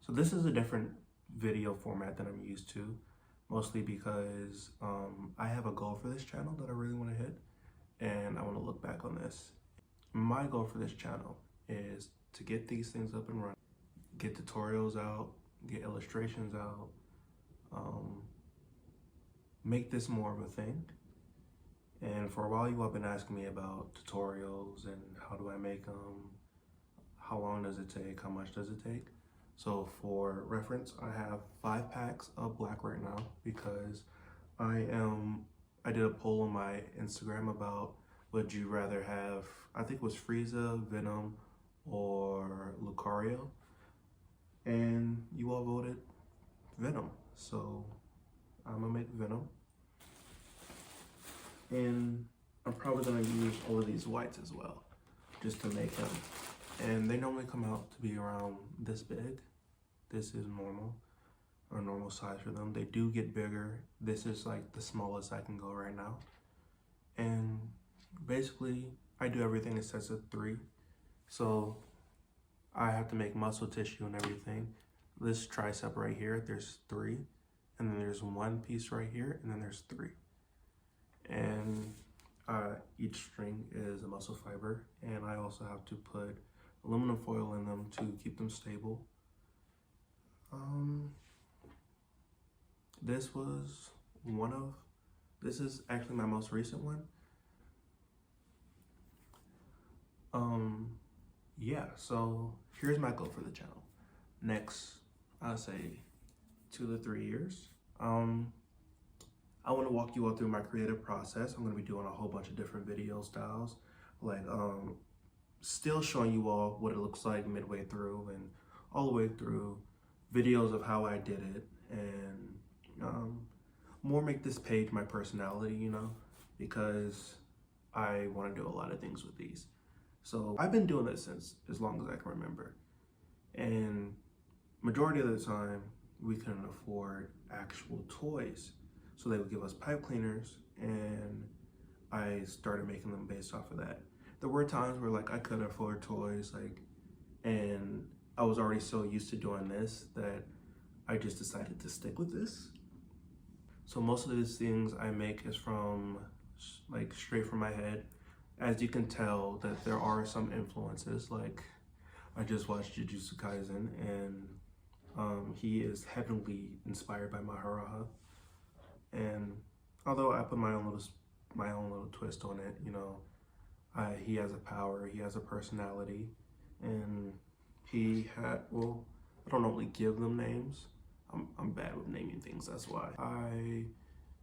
So this is a different video format than I'm used to, mostly because I have a goal for this channel that I really want to hit, and I want to look back on this. My goal for this channel is to get these things up and running, get tutorials out, get illustrations out, make this more of a thing. And for a while you all been asking me about tutorials and how do I make them, how long does it take, how much does it take. So for reference, I have 5 packs of black right now because I did a poll on my Instagram about would you rather have, I think it was Frieza, Venom, or Lucario, and you all voted Venom. So I'm gonna make Venom, and I'm probably gonna use all of these whites as well, just to make them. And they normally come out to be around this big. This is normal, or normal size for them. They do get bigger. This is like the smallest I can go right now. And basically, I do everything in sets of 3. So I have to make muscle tissue and everything. This tricep right here, there's 3. And then there's 1 piece right here, and then there's 3. And each string is a muscle fiber. And I also have to put aluminum foil in them to keep them stable. This is actually my most recent one. Yeah, so here's my goal for the channel. Next, I'll say 2 to 3 years. I want to walk you all through my creative process. I'm going to be doing a whole bunch of different video styles, like still showing you all what it looks like midway through and all the way through, videos of how I did it, and more make this page my personality, you know, because I want to do a lot of things with these. So I've been doing this since as long as I can remember, and majority of the time we couldn't afford actual toys, so they would give us pipe cleaners, and I started making them based off of that. There were times where like I could afford toys, like, and I was already so used to doing this that I just decided to stick with this. So most of these things I make is from like straight from my head. As you can tell that there are some influences, like I just watched Jujutsu Kaisen, and he is heavily inspired by Maharaja. And although I put my own little twist on it, you know, he has a power, he has a personality, and well, I don't normally give them names. I'm bad with naming things, that's why. I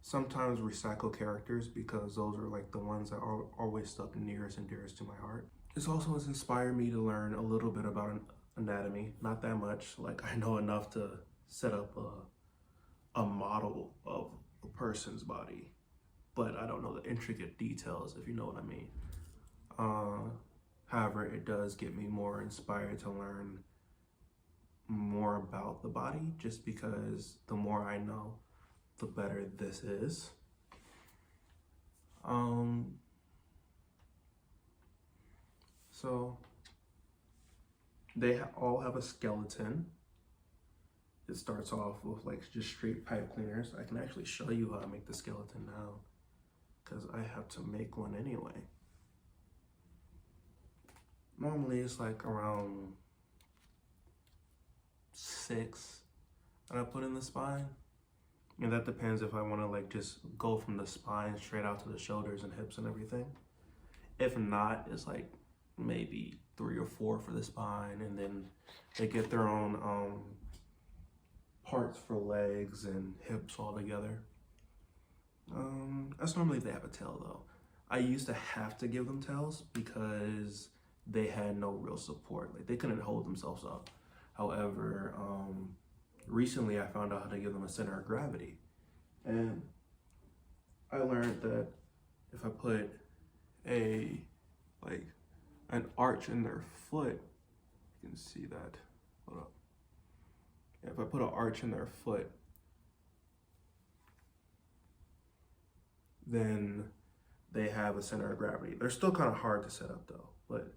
sometimes recycle characters because those are like the ones that are always stuck nearest and dearest to my heart. This also has inspired me to learn a little bit about anatomy, not that much. Like I know enough to set up a model of a person's body, but I don't know the intricate details, if you know what I mean. However, it does get me more inspired to learn more about the body, just because the more I know, the better this is. So they all have a skeleton. It starts off with like just straight pipe cleaners. I can actually show you how to make the skeleton now, because I have to make one anyway. Normally it's like around 6 that I put in the spine. And that depends if I want to like just go from the spine straight out to the shoulders and hips and everything. If not, it's like maybe 3 or 4 for the spine, and then they get their own parts for legs and hips all together. That's normally if they have a tail though. I used to have to give them tails because they had no real support. Like they couldn't hold themselves up. However, recently I found out how to give them a center of gravity. And I learned that if I put an arch in their foot, you can see that, hold up. Yeah, if I put an arch in their foot, then they have a center of gravity. They're still kind of hard to set up though, but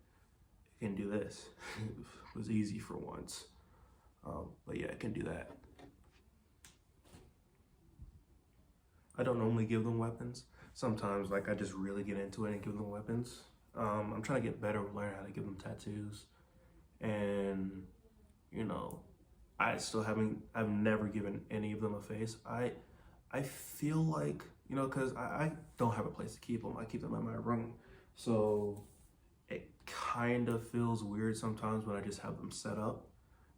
you can do this. It was easy for once. But yeah, I can do that. I don't normally give them weapons. Sometimes, like, I just really get into it and give them weapons. I'm trying to get better with learning how to give them tattoos. And, you know, I've never given any of them a face. I feel like, you know, because I don't have a place to keep them. I keep them in my room. So it kind of feels weird sometimes when I just have them set up.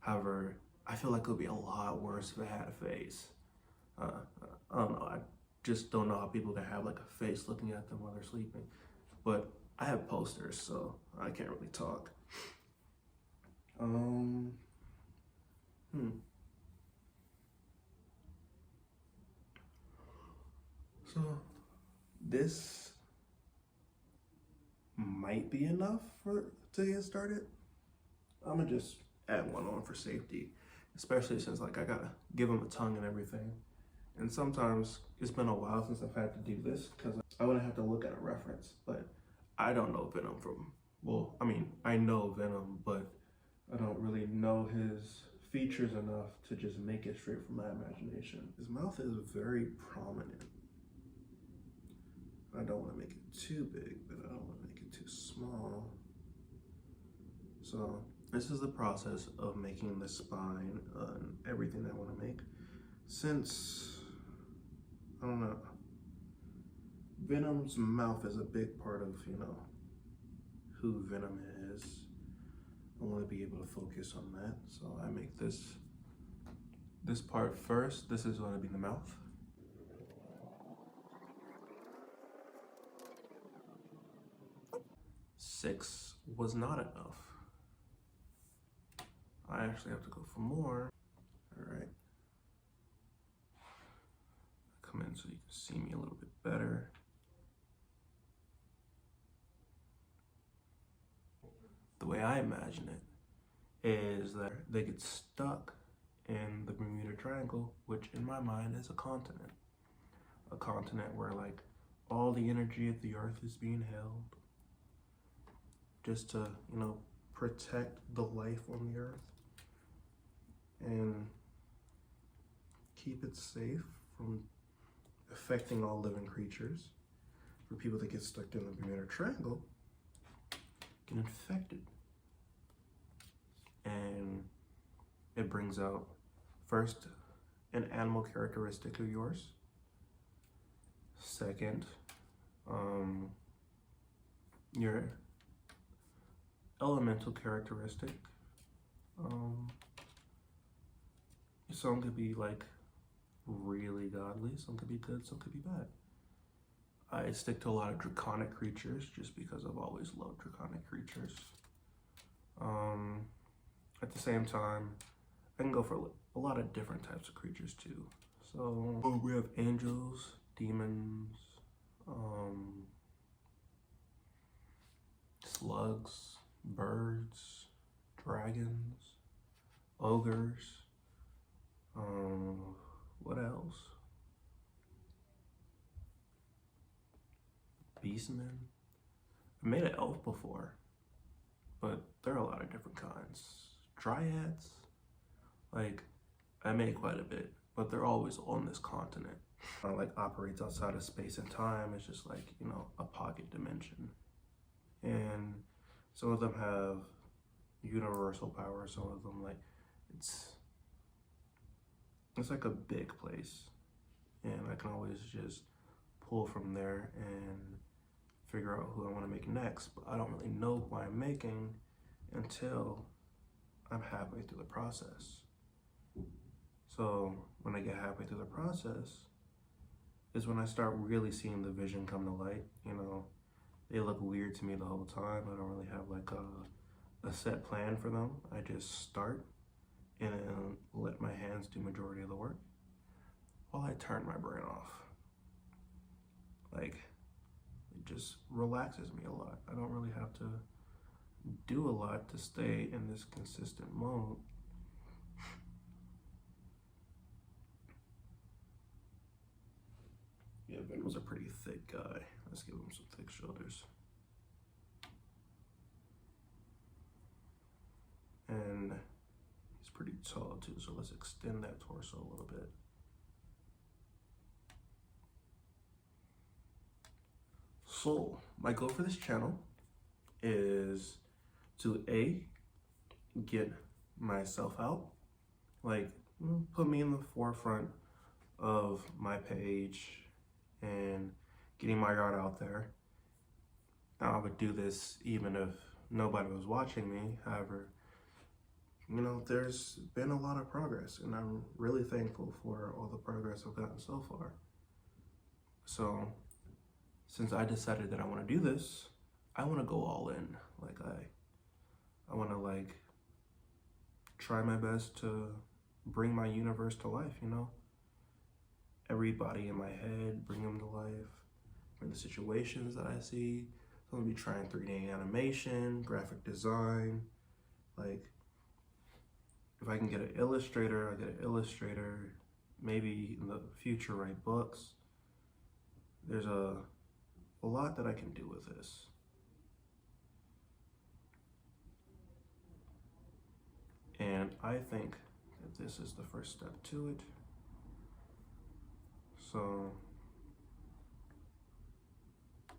However, I feel like it would be a lot worse if I had a face. I don't know. I just don't know how people can have like a face looking at them while they're sleeping. But I have posters, so I can't really talk. So this might be enough to get started. I'm gonna just add one on for safety, especially since like I gotta give them a tongue and everything. And sometimes it's been a while since I've had to do this because I wouldn't have to look at a reference, but I don't know Venom from, well, I mean, I know Venom, but I don't really know his features enough to just make it straight from my imagination. His mouth is very prominent. I don't want to make it too big, but I don't want to make it too small. So this is the process of making the spine and everything that I want to make. Since, I don't know, Venom's mouth is a big part of, you know, who Venom is. I want to be able to focus on that. So I make this part first. This is going to be the mouth. Six was not enough. I actually have to go for more. All right. Come in so you can see me a little bit better. The way I imagine it is that they get stuck in the Bermuda Triangle, which in my mind is a continent. A continent where like all the energy of the earth is being held just to, you know, protect the life on the earth and keep it safe from affecting all living creatures. For people that get stuck in the Bermuda Triangle, get infected. And it brings out first an animal characteristic of yours. Second, your elemental characteristic. Some could be like really godly, some could be good, some could be bad. I stick to a lot of draconic creatures just because I've always loved draconic creatures. At the same time, I can go for a lot of different types of creatures too. So we have angels, demons, slugs, birds, dragons, ogres, what else? Beastmen. I made an elf before, but there are a lot of different kinds. Dryads, like I made quite a bit, but they're always on this continent. Like operates outside of space and time. It's just like, you know, a pocket dimension. And some of them have universal power, some of them like it's like a big place. And I can always just pull from there and figure out who I want to make next, but I don't really know who I'm making until I'm halfway through the process. So when I get halfway through the process is when I start really seeing the vision come to light. You know, they look weird to me the whole time. I don't really have like a set plan for them. I just start and let my hands do majority of the work while I turn my brain off. Like, it just relaxes me a lot. I don't really have to do a lot to stay in this consistent mode. Yeah, Venom's a pretty thick guy. Let's give him some thick shoulders. And he's pretty tall too, so let's extend that torso a little bit. So my goal for this channel is to get myself out, like put me in the forefront of my page and getting my art out there. Now, I would do this even if nobody was watching me. However, there's been a lot of progress, and I'm really thankful for all the progress I've gotten so far. So since I decided that I want to do this, I want to go all in. Like I want to try my best to bring my universe to life, everybody in my head, bring them to life, bring the situations that I see. So I'm gonna be trying 3D animation, graphic design. Like, if I can get an illustrator, I get an illustrator. Maybe in the future write books. There's a lot that I can do with this. And I think that this is the first step to it. So,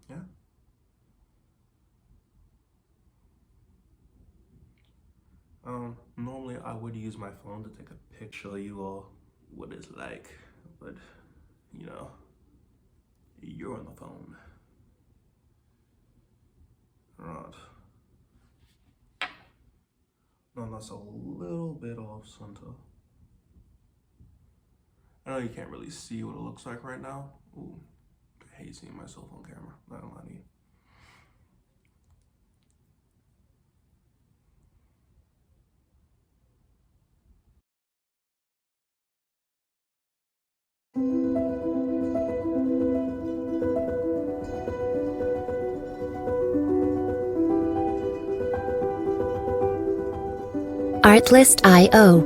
yeah. Normally I would use my phone to take a picture, show you all what it's like, but you're on the phone. Right. No, that's a little bit off center. I know you can't really see what it looks like right now. Ooh, I hate seeing myself on camera, not gonna lie to you. Artlist.io.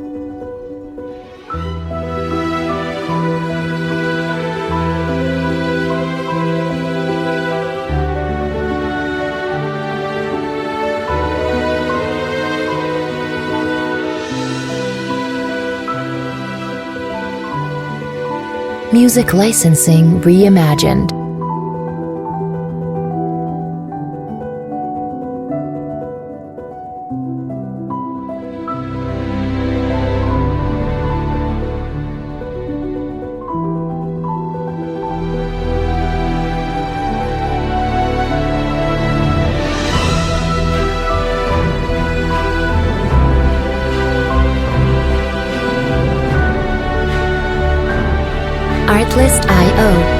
Music licensing reimagined. Artlist.io.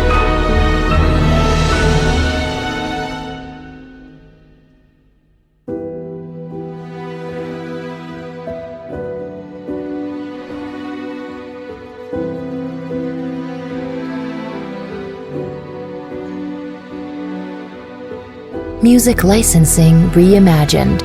Music licensing reimagined.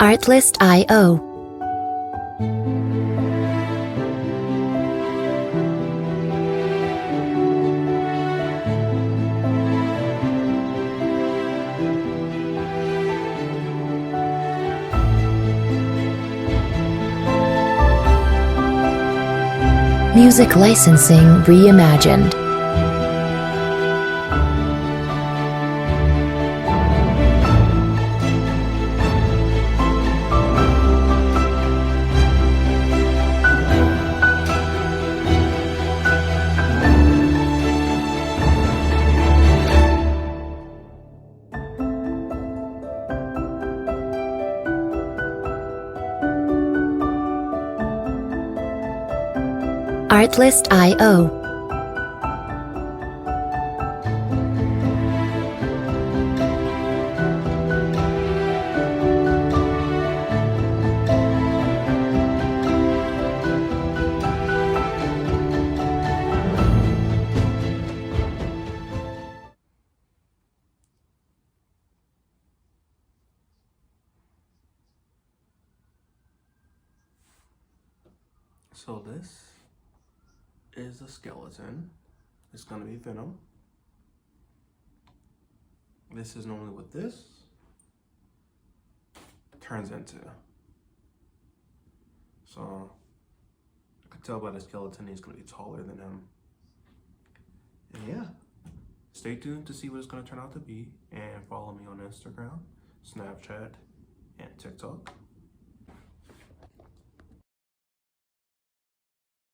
Artlist.io. Music licensing reimagined. Artlist.io. So this is a skeleton. It's gonna be Venom. This is normally what this turns into. So I could tell by the skeleton he's gonna be taller than him. And yeah, stay tuned to see what it's gonna turn out to be, and follow me on Instagram, Snapchat, and TikTok.